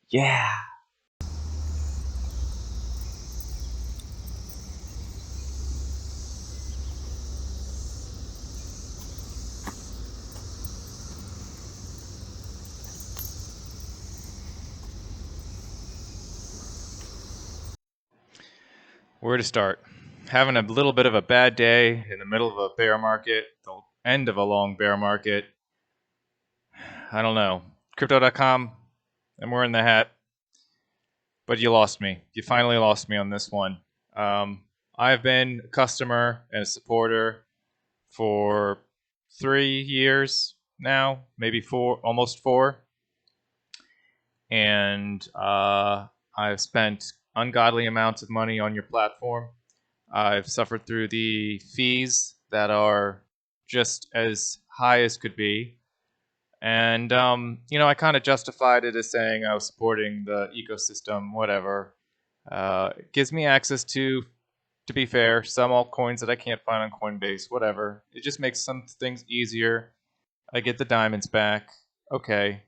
Yeah. Where to start? Having a little bit of a bad day in the middle of a bear market, the end of a long bear market. I don't know. Crypto.com, I'm wearing the hat. But you lost me. You finally lost me on this one. I've been a customer and a supporter for 3 years now, maybe 4, almost 4. And I've spent ungodly amounts of money on your platform. I've suffered through the fees that are just as high as could be. And, I kind of justified it as saying I was supporting the ecosystem, whatever. It gives me access to be fair, some altcoins that I can't find on Coinbase, whatever. It just makes some things easier. I get the diamonds back. Okay.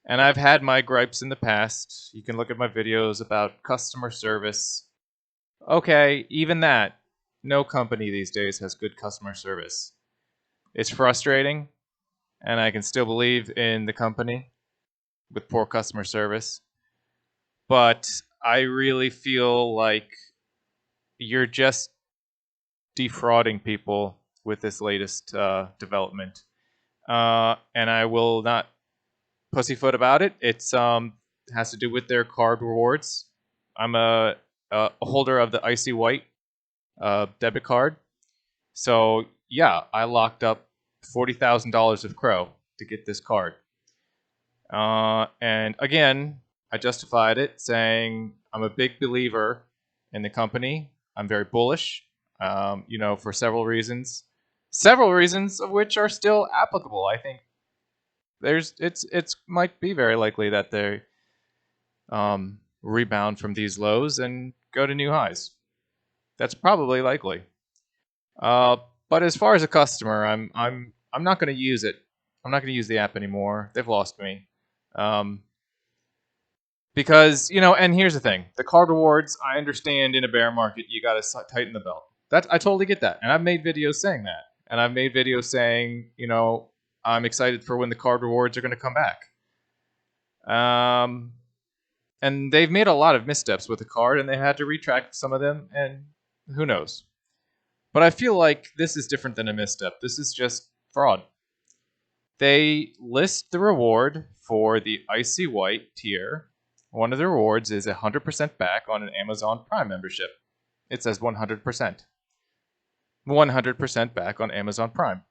And I've had my gripes in the past. You can look at my videos about customer service. Okay, even that. No company these days has good customer service. It's frustrating, and I can still believe in the company with poor customer service. But I really feel like you're just defrauding people with this latest development. And I will not pussyfoot about it. It's has to do with their card rewards. I'm a holder of the Icy White debit card. So yeah, I locked up $40,000 of Crow to get this card. And again, I justified it saying I'm a big believer in the company. I'm very bullish, for several reasons. Several reasons of which are still applicable. I think it's might be very likely that they rebound from these lows and go to new highs. That's probably likely. But as far as a customer, I'm not going to use it. I'm not going to use the app anymore. They've lost me. Because, and here's the thing. The card rewards, I understand in a bear market, you got to tighten the belt. I totally get that. And I've made videos saying that. And I've made videos saying, I'm excited for when the card rewards are going to come back. And they've made a lot of missteps with the card, and they had to retract some of them, and who knows. But I feel like this is different than a misstep. This is just fraud. They list the reward for the Icy White tier. One of the rewards is 100% back on an Amazon Prime membership. It says 100%. 100% back on Amazon Prime.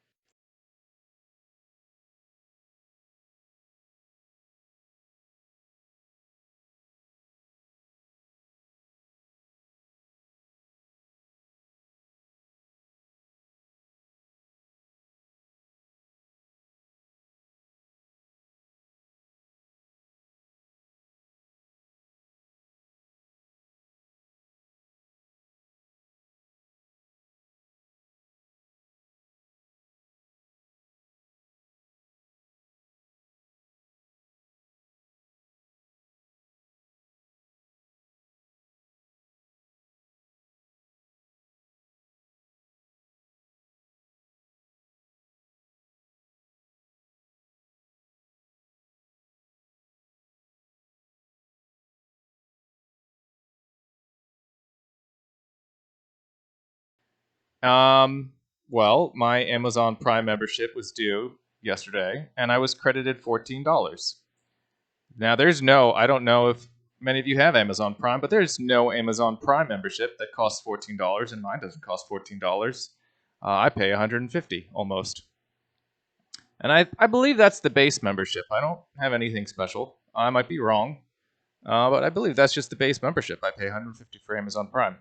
Well, my Amazon Prime membership was due yesterday, and I was credited $14. Now, I don't know if many of you have Amazon Prime, but there's no Amazon Prime membership that costs $14, and mine doesn't cost $14. I pay $150 almost. And I believe that's the base membership. I don't have anything special. I might be wrong, but I believe that's just the base membership. I pay $150 for Amazon Prime.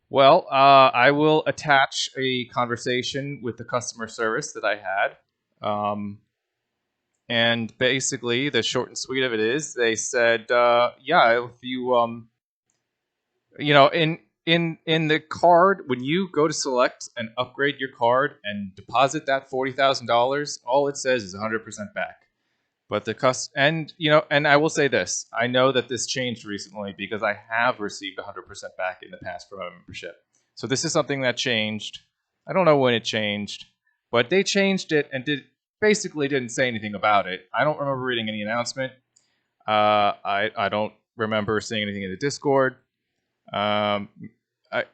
Well, I will attach a conversation with the customer service that I had. And basically, the short and sweet of it is, they said, yeah, if you, in the card, when you go to select and upgrade your card and deposit that $40,000, all it says is 100% back. But and I will say this: I know that this changed recently because I have received 100% back in the past from a membership. So this is something that changed. I don't know when it changed, but they changed it and basically didn't say anything about it. I don't remember reading any announcement. I don't remember seeing anything in the Discord.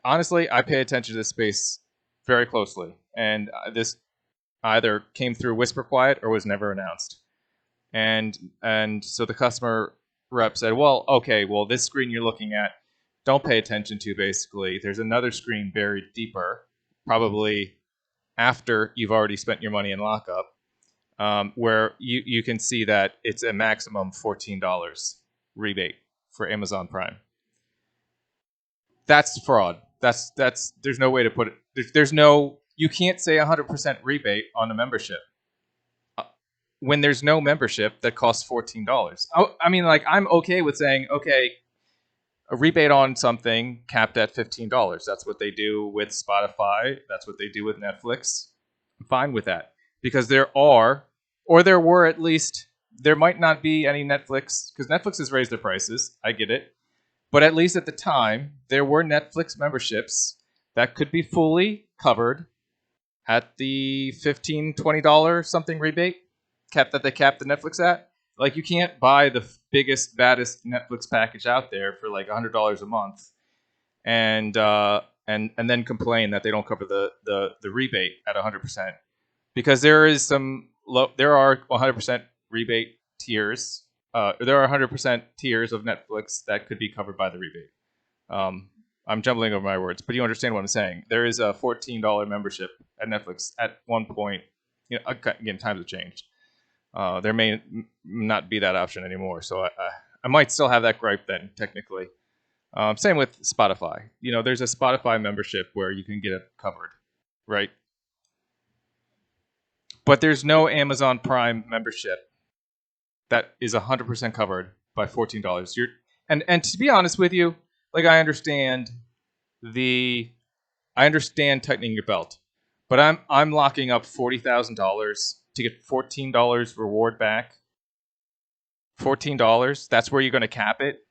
Honestly, I pay attention to this space very closely, and this either came through whisper quiet or was never announced. And so the customer rep said, well, okay, well, this screen you're looking at, don't pay attention to, basically. There's another screen buried deeper, probably after you've already spent your money in lockup, where you can see that it's a maximum $14 rebate for Amazon Prime. That's fraud. That's there's no way to put it. There's no, you can't say 100% rebate on a membership when there's no membership that costs $14. I mean, like, I'm okay with saying, okay, a rebate on something capped at $15. That's what they do with Spotify. That's what they do with Netflix. I'm fine with that because there were at least, there might not be any Netflix, because Netflix has raised their prices. I get it. But at least at the time, there were Netflix memberships that could be fully covered at the $15, $20 something rebate that they capped the Netflix at. Like, you can't buy the biggest, baddest Netflix package out there for like $100 a month, and then complain that they don't cover the rebate at 100%, because there are 100% rebate tiers. There are 100% tiers of Netflix that could be covered by the rebate. I'm jumbling over my words, but you understand what I'm saying. There is a $14 membership at Netflix at one point. Again, times have changed. There may not be that option anymore, so I might still have that gripe then, technically. Same with Spotify. There's a Spotify membership where you can get it covered, right? But there's no Amazon Prime membership that is 100% covered by $14. And to be honest with you, like, I understand tightening your belt, but I'm locking up $40,000 to get $14 reward back. $14, that's where you're going to cap it.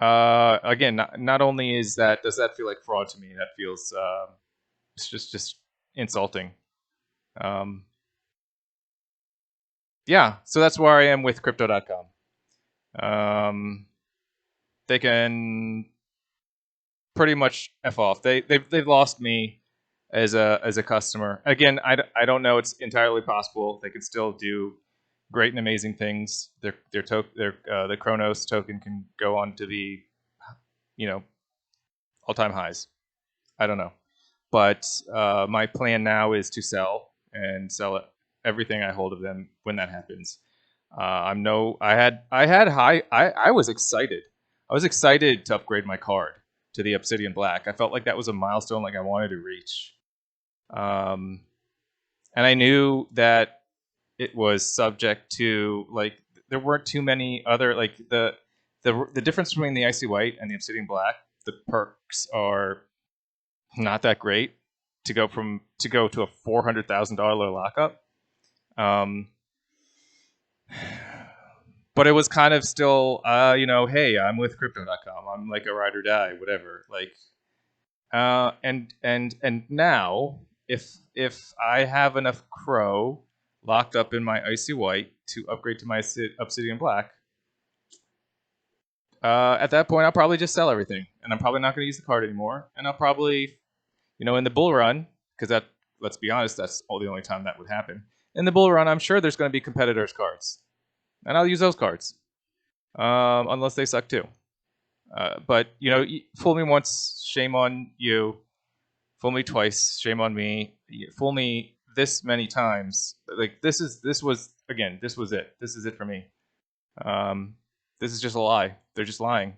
Again, not only does that feel like fraud to me, that feels it's just insulting. Yeah, so that's where I am with crypto.com. They can pretty much F off. They've lost me as a customer. Again, I don't know. It's entirely possible they could still do great and amazing things. The Cronos token can go on to the all-time highs. I don't know, but my plan now is to sell everything I hold of them when that happens. I was excited. I was excited to upgrade my card to the Obsidian Black. I felt like that was a milestone, like I wanted to reach. And I knew that it was subject to, like, there weren't too many other, like, the difference between the Icy White and the Obsidian Black, the perks are not that great to go to a $400,000 lockup. But it was kind of still, hey, I'm with crypto.com. I'm like a ride or die, whatever. Like, and now, if I have enough Crow locked up in my Icy White to upgrade to my Obsidian Black, at that point, I'll probably just sell everything, and I'm probably not going to use the card anymore. And I'll probably, in the bull run, because let's be honest, that's the only time that would happen. In the bull run, I'm sure there's going to be competitors' cards, and I'll use those cards, unless they suck too. But fool me once, shame on you. Fool me twice, shame on me. Fool me this many times, like, this was it. This is it for me. This is just a lie. They're just lying.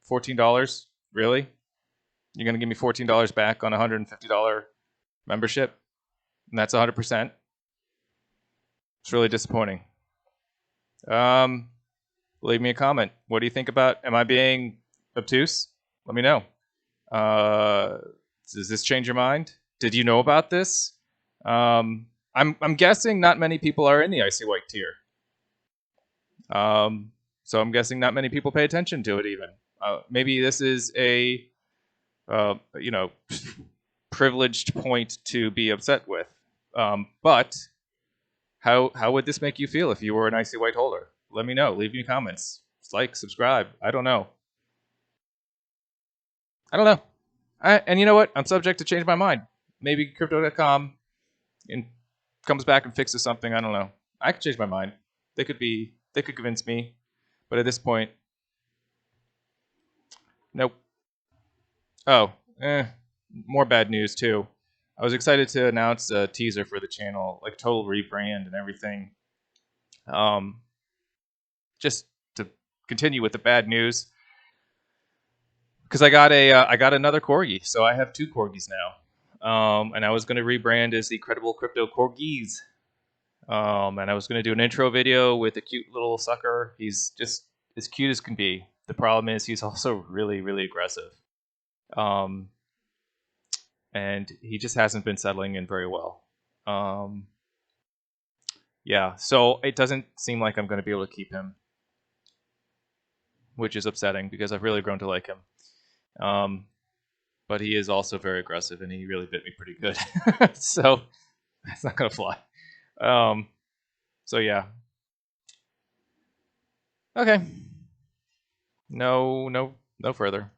$14, really? You're gonna give me $14 back on a $150 membership, and that's 100%. It's really disappointing. Leave me a comment. What do you think about? Am I being obtuse? Let me know. Does this change your mind? Did you know about this? I'm guessing not many people are in the icy white tier. So I'm guessing not many people pay attention to it even. Maybe this is a privileged point to be upset with. But how would this make you feel if you were an icy white holder? Let me know. Leave me comments. Like, subscribe. I don't know. And you know what? I'm subject to change my mind. Maybe crypto.com comes back and fixes something. I don't know. I could change my mind. They could convince me. But at this point, nope. Oh, more bad news too. I was excited to announce a teaser for the channel, like total rebrand and everything. Just to continue with the bad news, because I got another Corgi, so I have 2 Corgis now. And I was going to rebrand as the Credible Crypto Corgis. And I was going to do an intro video with a cute little sucker. He's just as cute as can be. The problem is he's also really, really aggressive. And he just hasn't been settling in very well. Yeah, so it doesn't seem like I'm going to be able to keep him, which is upsetting because I've really grown to like him. But he is also very aggressive, and he really bit me pretty good. So that's not going to fly. So yeah. Okay. No further.